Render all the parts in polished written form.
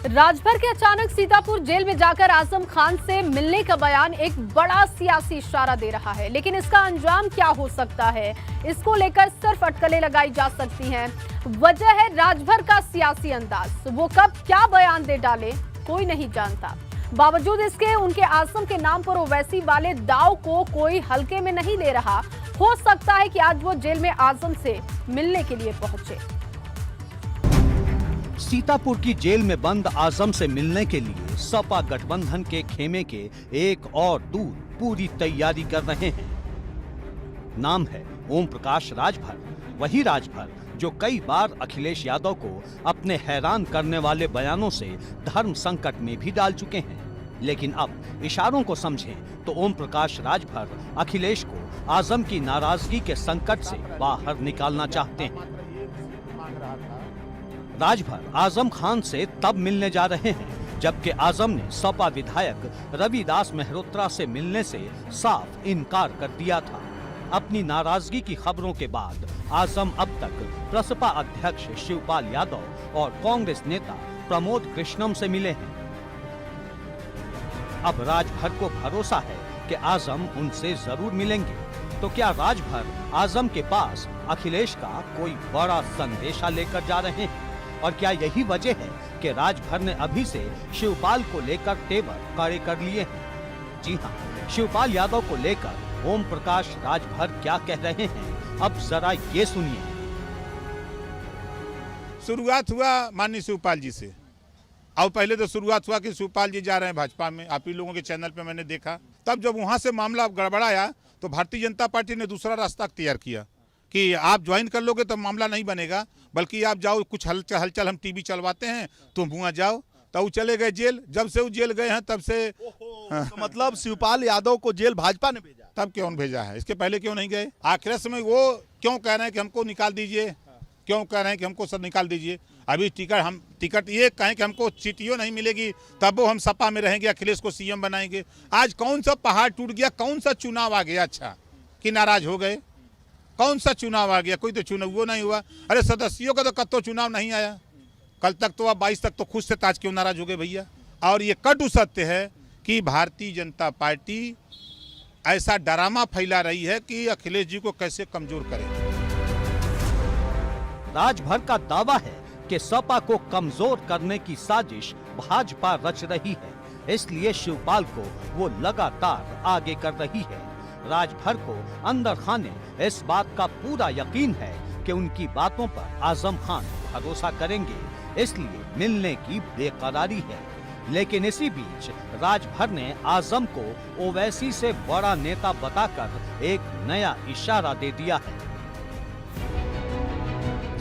राजभर के अचानक सीतापुर जेल में जाकर आजम खान से मिलने का बयान एक बड़ा सियासी इशारा दे रहा है, लेकिन इसका अंजाम क्या हो सकता है, इसको लेकर सिर्फ अटकलें लगाई जा सकती हैं। वजह है राजभर का सियासी अंदाज, वो कब क्या बयान दे डाले कोई नहीं जानता। बावजूद इसके उनके आजम के नाम पर ओवैसी वाले दाव को कोई हल्के में नहीं ले रहा। हो सकता है कि आज वो जेल में आजम से मिलने के लिए पहुंचे। सीतापुर की जेल में बंद आजम से मिलने के लिए सपा गठबंधन के खेमे के एक और दूत पूरी तैयारी कर रहे हैं। नाम है ओम प्रकाश राजभर, वही राजभर जो कई बार अखिलेश यादव को अपने हैरान करने वाले बयानों से धर्म संकट में भी डाल चुके हैं। लेकिन अब इशारों को समझें तो ओम प्रकाश राजभर अखिलेश को आजम की नाराजगी के संकट से बाहर निकालना चाहते हैं। राजभर आजम खान से तब मिलने जा रहे हैं जबकि आजम ने सपा विधायक रविदास मेहरोत्रा से मिलने से साफ इनकार कर दिया था। अपनी नाराजगी की खबरों के बाद आजम अब तक प्रसपा अध्यक्ष शिवपाल यादव और कांग्रेस नेता प्रमोद कृष्णम से मिले हैं। अब राजभर को भरोसा है कि आजम उनसे जरूर मिलेंगे। तो क्या राजभर आजम के पास अखिलेश का कोई बड़ा संदेशा लेकर जा रहे हैं? और क्या यही वजह है कि राजभर ने अभी से शिवपाल को लेकर तेवर कड़े कर लिए हैं? जी हां, शिवपाल यादव को लेकर ओम प्रकाश राजभर क्या कह रहे हैं, अब जरा ये सुनिए। शुरुआत हुआ माननीय शिवपाल जी से, और पहले तो शुरुआत हुआ कि शिवपाल जी जा रहे हैं भाजपा में। आप ही लोगों के चैनल पे मैंने देखा। तब जब वहां से मामला गड़बड़ाया तो भारतीय जनता पार्टी ने दूसरा रास्ता तैयार किया कि आप ज्वाइन कर लोगे तो मामला नहीं बनेगा, बल्कि आप जाओ, कुछ हलचल हम टीवी चलवाते हैं, तुम वहाँ जाओ। तो वो चले गए जेल। जब से वो जेल गए हैं तब से तो मतलब शिवपाल यादव को जेल भाजपा ने भेजा? तब क्यों भेजा है? इसके पहले क्यों नहीं गए? आखिर समय वो क्यों कह रहे हैं कि हमको निकाल दीजिए, क्यों कह रहे हैं कि हमको सब निकाल दीजिए? अभी टिकट ये कहें कि हमको सीटियों नहीं मिलेगी तब वो हम सपा में रहेंगे, अखिलेश को सीएम बनाएंगे। आज कौन सा पहाड़ टूट गया? कौन सा चुनाव आ गया अच्छा कि नाराज हो गए? कौन सा चुनाव आ गया? कोई तो चुनाव वो नहीं हुआ। अरे सदस्यों का तो कत्तो चुनाव नहीं आया। कल तक तो 22 तक तो खुद से ताज क्यों नाराज हो गए भैया? और ये कटु सत्य है कि भारतीय जनता पार्टी ऐसा ड्रामा फैला रही है कि अखिलेश जी को कैसे कमजोर करे। राजभर का दावा है कि सपा को कमजोर करने की साजिश भाजपा रच रही है, इसलिए शिवपाल को वो लगातार आगे कर रही है। राजभर को अंदर खाने इस बात का पूरा यकीन है कि उनकी बातों पर आजम खान भरोसा करेंगे, इसलिए मिलने की बेकरारी है। लेकिन इसी बीच राजभर ने आजम को ओवैसी से बड़ा नेता बताकर एक नया इशारा दे दिया है।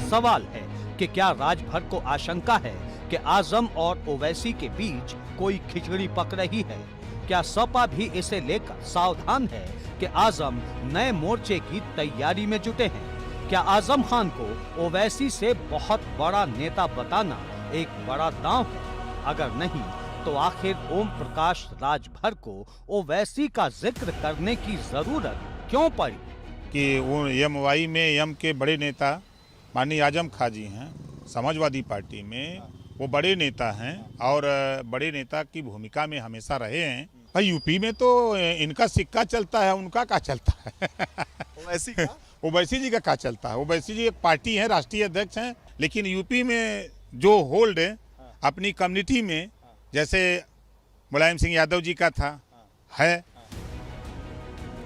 सवाल है कि क्या राजभर को आशंका है कि आजम और ओवैसी के बीच कोई खिचड़ी पक रही है? क्या सपा भी इसे लेकर सावधान है कि आजम नए मोर्चे की तैयारी में जुटे हैं? क्या आजम खान को ओवैसी से बहुत बड़ा नेता बताना एक बड़ा दांव है? अगर नहीं तो आखिर ओम प्रकाश राजभर को ओवैसी का जिक्र करने की जरूरत क्यों पड़ी? कि वो एमवाई में एम के बड़े नेता माननीय आजम खां जी हैं, समाजवादी पार्टी में वो बड़े नेता हैं और बड़े नेता की भूमिका में हमेशा रहे हैं। भाई यूपी में तो इनका सिक्का चलता है, उनका क्या चलता है? ओवैसी का? ओवैसी जी का क्या चलता है? ओवैसी जी एक पार्टी है, राष्ट्रीय अध्यक्ष हैं, लेकिन यूपी में जो होल्ड है अपनी कम्युनिटी में, जैसे मुलायम सिंह यादव जी का था, है।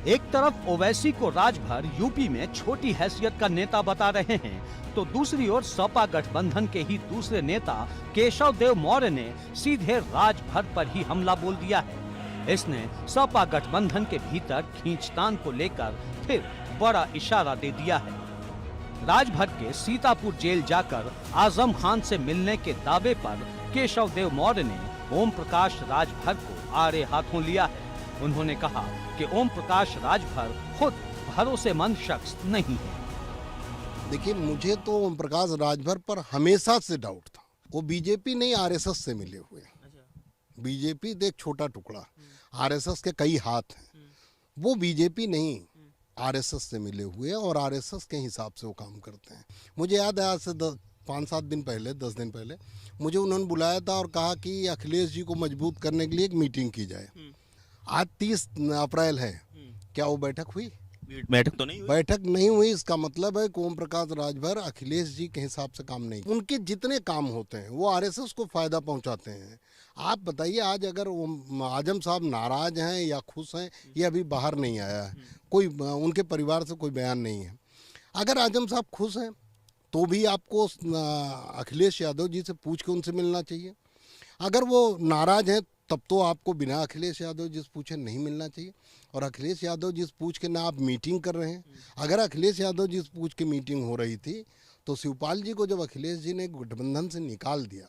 एक तरफ ओवैसी को राजभर यूपी में छोटी हैसियत का नेता बता रहे हैं, तो दूसरी ओर सपा गठबंधन के ही दूसरे नेता केशव देव मौर्य ने सीधे राजभर पर ही हमला बोल दिया है। इसने सपा गठबंधन के भीतर खींचतान को लेकर फिर बड़ा इशारा दे दिया है। राजभर के सीतापुर जेल जाकर आजम खान से मिलने के दावे पर केशव देव मौर्य ने ओम प्रकाश राजभर को आड़े हाथों लिया है। उन्होंने कहा कि ओम प्रकाश राजभर खुद भरोसेमंद शख्स नहीं है। देखिए, मुझे तो ओम प्रकाश राजभर पर हमेशा से डाउट था। वो बीजेपी नहीं, आरएसएस से मिले हुए। बीजेपी तो एक छोटा टुकड़ा, आरएसएस के कई हाथ हैं। वो बीजेपी नहीं, आरएसएस से मिले हुए और आरएसएस के हिसाब से वो काम करते हैं। मुझे याद है आज से 5-7 दिन पहले, 10 दिन पहले मुझे उन्होंने बुलाया था और कहा कि अखिलेश जी को मजबूत करने के लिए एक मीटिंग की जाए। आज 30 अप्रैल है, क्या वो बैठक हुई? बैठक तो नहीं हुई। बैठक नहीं हुई, इसका मतलब है कि ओम प्रकाश राजभर अखिलेश जी के हिसाब से काम नहीं। उनके जितने काम होते हैं वो आरएसएस को फायदा पहुंचाते हैं। आप बताइए, आज अगर आजम साहब नाराज हैं या खुश हैं, ये अभी बाहर नहीं आया है, कोई उनके परिवार से कोई बयान नहीं है। अगर आजम साहब खुश हैं तो भी आपको अखिलेश यादव जी से पूछ के उनसे मिलना चाहिए। अगर वो नाराज हैं तब तो आपको बिना अखिलेश यादव जी से पूछे नहीं मिलना चाहिए। और अखिलेश यादव जी से पूछ के ना आप मीटिंग कर रहे हैं। अगर अखिलेश यादव जी से पूछ के मीटिंग हो रही थी तो शिवपाल जी को जब अखिलेश जी ने गठबंधन से निकाल दिया,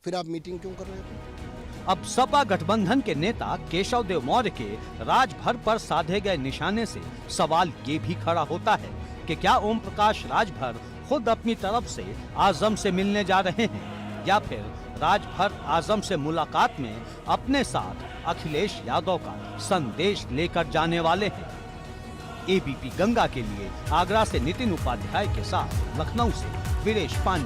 फिर आप मीटिंग क्यों कर रहे थे? अब सपा गठबंधन के नेता केशव देव मौर्य के राजभर पर साधे गए निशाने से सवाल ये भी खड़ा होता है कि क्या ओम प्रकाश राजभर खुद अपनी तरफ से आजम से मिलने जा रहे हैं या फिर राजभर आजम से मुलाकात में अपने साथ अखिलेश यादव का संदेश लेकर जाने वाले हैं। एबीपी गंगा के लिए आगरा से नितिन उपाध्याय के साथ लखनऊ से वीरेश पांडे।